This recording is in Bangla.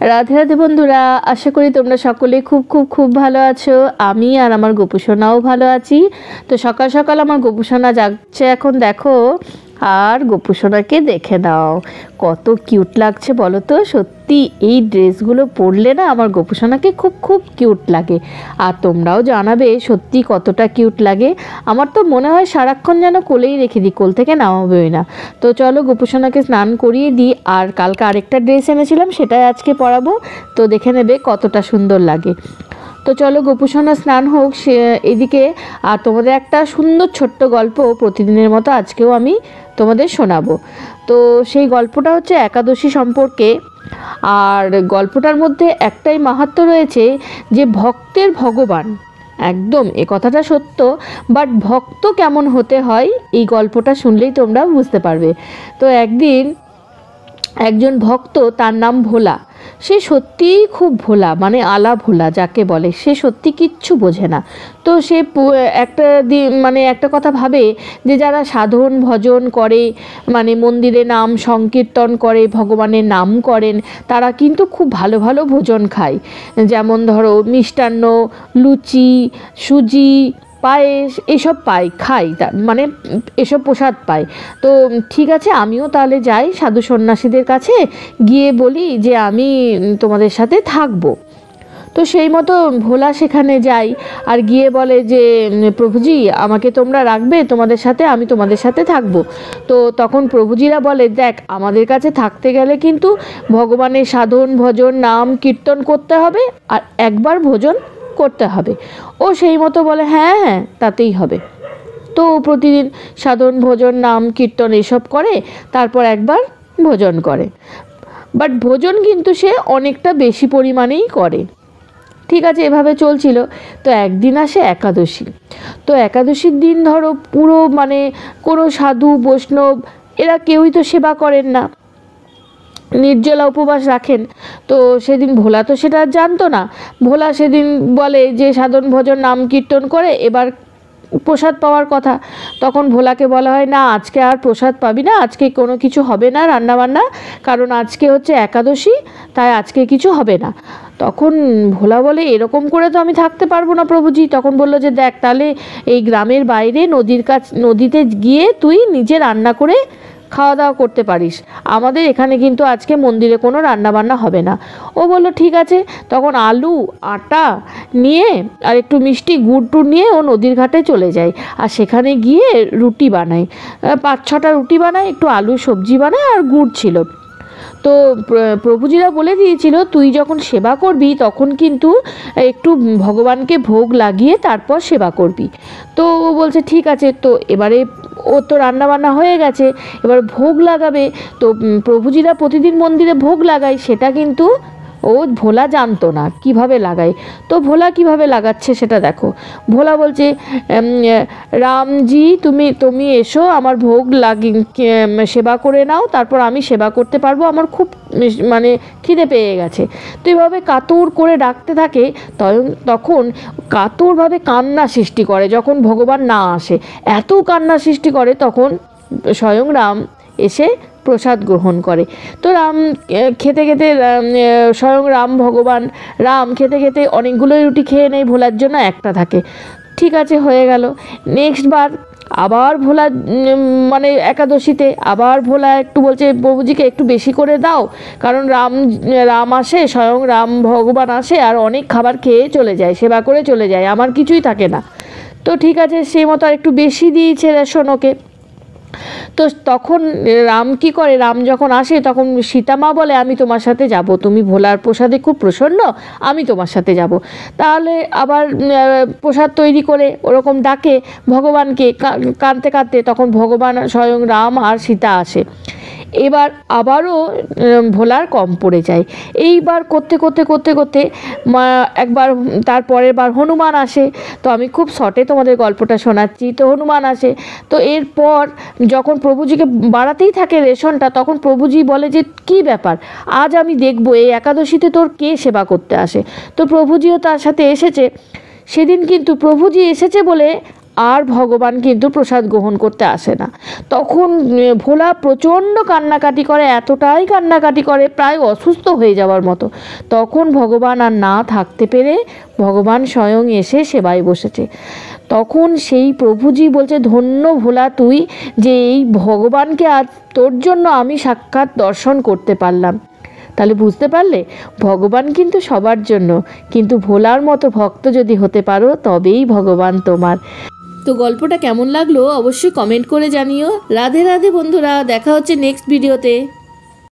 রাধে রাধে বন্ধুরা, আশা করি তোমরা সকলে খুব খুব খুব ভালো আছো। আমি আর আমার গোপু সোনাও ভালো আছি। তো সকাল সকাল আমার গোপু সোনা যাচ্ছে, এখন দেখো। আর গোপু সোনাকে দেখে নাও, কত কিউট লাগছে বলো তো। সত্যি এই ড্রেসগুলো পরলে না আমার গোপু সোনাকে খুব খুব কিউট লাগে। আর তোমরাও জানাবে সত্যি কতটা কিউট লাগে। আমার তো মনে হয় সারাক্ষণ যেন কোলেই রেখে দিই, কোল থেকে নামাবেই না। তো চলো গোপু সোনাকে স্নান করিয়ে দিই। আর কালকে আরেকটা ড্রেস এনেছিলাম, সেটাই আজকে পরাবো। তো দেখে নেবে কতটা সুন্দর লাগে। তো চলো গোপু সোনা স্নান হোক সে এদিকে। আর তোমাদের একটা সুন্দর ছোট্ট গল্প প্রতিদিনের মতো আজকেও আমি তোমাদের শোনাবো। তো সেই গল্পটা হচ্ছে একাদশী সম্পর্কে। আর গল্পটার মধ্যে একটাই মাহাত্ম্য রয়েছে, যে ভক্তের ভগবান। একদম এ কথাটা সত্য। বাট ভক্ত কেমন হতে হয় এই গল্পটা শুনলেই তোমরা বুঝতে পারবে। তো একদিন একজন ভক্ত, তার নাম ভোলা। সে সত্যিই খুব ভোলা, মানে আলা ভোলা যাকে বলে। সে সত্যি কিচ্ছু বোঝে না। তো সে একটা কথা ভাবে, যে যারা সাধন ভজন করে, মানে মন্দিরে নাম সংকীর্তন করে, ভগবানের নাম করেন, তারা কিন্তু খুব ভালো ভালো ভোজন খায়। যেমন ধরো মিষ্টান্ন, লুচি, সুজি, পায়েস, এসব খাই, মানে এসব প্রসাদ পায়। তো ঠিক আছে, আমিও তাহলে যাই সাধু সন্ন্যাসীদের কাছে, গিয়ে বলি যে আমি তোমাদের সাথে থাকবো। তো সেই মতো ভোলা সেখানে যাই, আর গিয়ে বলে যে প্রভুজি, আমাকে তোমরা রাখবে তোমাদের সাথে, আমি তোমাদের সাথে থাকবো। তো তখন প্রভুজিরা বলে, দেখ, আমাদের কাছে থাকতে গেলে কিন্তু ভগবানের সাধন ভজন নাম কীর্তন করতে হবে, আর একবার ভোজন করতে হবে। ও সেই মতো বলে, হ্যাঁ হ্যাঁ, তাতেই হবে। তো প্রতিদিন সাধন ভোজন নাম কীর্তন এসব করে, তারপর একবার ভোজন করে। বাট ভোজন কিন্তু সে অনেকটা বেশি পরিমাণেই করে। ঠিক আছে, এভাবে চলছিল। তো একদিন আসে একাদশী। তো একাদশীর দিন ধরো পুরো মানে কোনো সাধু বৈষ্ণব এরা কেউই তো সেবা করেন না, নির্জলা উপবাস রাখেন। তো সেদিন ভোলা তো সেটা জানতো না। ভোলা সেদিন বলে যে সাধন ভজন নাম কীর্তন করে এবার প্রসাদ পাওয়ার কথা। তখন ভোলাকে বলা হয়, না, আজকে আর প্রসাদ পাবি না, আজকে কোনো কিছু হবে না রান্নাবান্না, কারণ আজকে হচ্ছে একাদশী, তাই আজকে কিছু হবে না। তখন ভোলা বলে, এরকম করে তো আমি থাকতে পারবো না প্রভুজি। তখন বললো যে, দেখ, তাহলে এই গ্রামের বাইরে নদীতে গিয়ে তুই নিজে রান্না করে খাওয়া দাওয়া করতে পারিস, আমাদের এখানে কিন্তু আজকে মন্দিরে কোনো রান্নাবান্না হবে না। ও বলল ঠিক আছে। তখন আলু আটা নিয়ে আর একটু মিষ্টি গুড় টুড় নিয়ে ও নদীর ঘাটে চলে যায়, আর সেখানে গিয়ে রুটি বানায়, 5-6টা রুটি বানায়, একটু আলু সবজি বানায়, আর গুড় ছিল। তো প্রভুজিরা বলে দিয়েছিল, তুই যখন সেবা করবি তখন কিন্তু একটু ভগবানকে ভোগ লাগিয়ে তারপর সেবা করবি। তো ও বলছে ঠিক আছে। তো এবারে ও তো রান্নাবান্না হয়ে গেছে, এবার ভোগ লাগাবে। তো প্রভুজিরা প্রতিদিন মন্দিরে ভোগ লাগায়, সেটা কিন্তু ও ভোলা জানতো না কিভাবে লাগায়। তো ভোলা কিভাবে লাগাচ্ছে সেটা দেখো। ভোলা বলছে, রামজি, তুমি এসো, আমার ভোগ সেবা করে নাও, তারপর আমি সেবা করতে পারবো, আমার খুব মানে খিদে পেয়ে গেছে। তো এইভাবে কাতর করে ডাকতে থাকে। তখন কাতরভাবে কান্না সৃষ্টি করে যখন ভগবান না আসে, এত কান্না সৃষ্টি করে। তখন স্বয়ং রাম এসে প্রসাদ গ্রহণ করে। তো রাম খেতে খেতে স্বয়ং ভগবান রাম খেতে খেতে অনেকগুলোই রুটি খেয়ে নেয়, ভোলার জন্য একটা থাকে। ঠিক আছে, হয়ে গেল। নেক্সট বার আবার ভোলা মানে একাদশীতে আবার ভোলা একটু বলছে, প্রভুজিকে একটু বেশি করে দাও, কারণ রাম আসে, স্বয়ং রাম ভগবান আসে, আর অনেক খাবার খেয়ে চলে যায়, সেবা করে চলে যায়, আমার কিছুই থাকে না। তো ঠিক আছে, সেই মতো আর একটু বেশি দিয়েছে রেশন ওকে। তো তখন রাম কি করে, রাম যখন আসে তখন সীতামা বলে, আমি তোমার সাথে যাব, তুমি ভোলার প্রসাদে খুব প্রসন্ন, আমি তোমার সাথে যাব। তাহলে আবার প্রসাদ তৈরি করে ওরকম ডাকে ভগবানকে, কাঁদতে কাঁদতে। তখন ভগবান স্বয়ং রাম আর সীতা আসে। এবার আবারও ভোলার কম পড়ে যায়। এইবার করতে করতে করতে করতে একবার তার পরের বার হনুমান আসে। তো আমি খুব শর্টে তোমাদের গল্পটা শোনাচ্ছি। তো হনুমান আসে। তো এরপর যখন প্রভুজিকে বাড়াতেই থাকে রেশনটা, তখন প্রভুজি বলে যে, কী ব্যাপার, আজ আমি দেখবো এই একাদশীতে তোর কে সেবা করতে আসে। তো প্রভুজিও তার সাথে এসেছে। সেদিন কিন্তু প্রভুজি এসেছে বলে আর ভগবান কিন্তু প্রসাদ গ্রহণ করতে আসে না। তখন ভোলা প্রচণ্ড কান্নাকাটি করে, এতটাই কান্নাকাটি করে প্রায় অসুস্থ হয়ে যাওয়ার মতো। তখন ভগবান আর না থাকতে পেরে ভগবান স্বয়ং এসে সেবায় বসেছে। তখন সেই প্রভুজি বলছে, ধন্য ভোলা তুই, যে এই ভগবানকে আজ তোর জন্য আমি সাক্ষাৎ দর্শন করতে পারলাম। তাহলে বুঝতে পারলে, ভগবান কিন্তু সবার জন্য, কিন্তু ভোলার মতো ভক্ত যদি হতে পারো তবেই ভগবান তোমার। তো গল্পটা কেমন লাগলো অবশ্যই কমেন্ট করে জানিও। রাধে রাধে বন্ধুরা, দেখা হচ্ছে নেক্সট ভিডিওতে।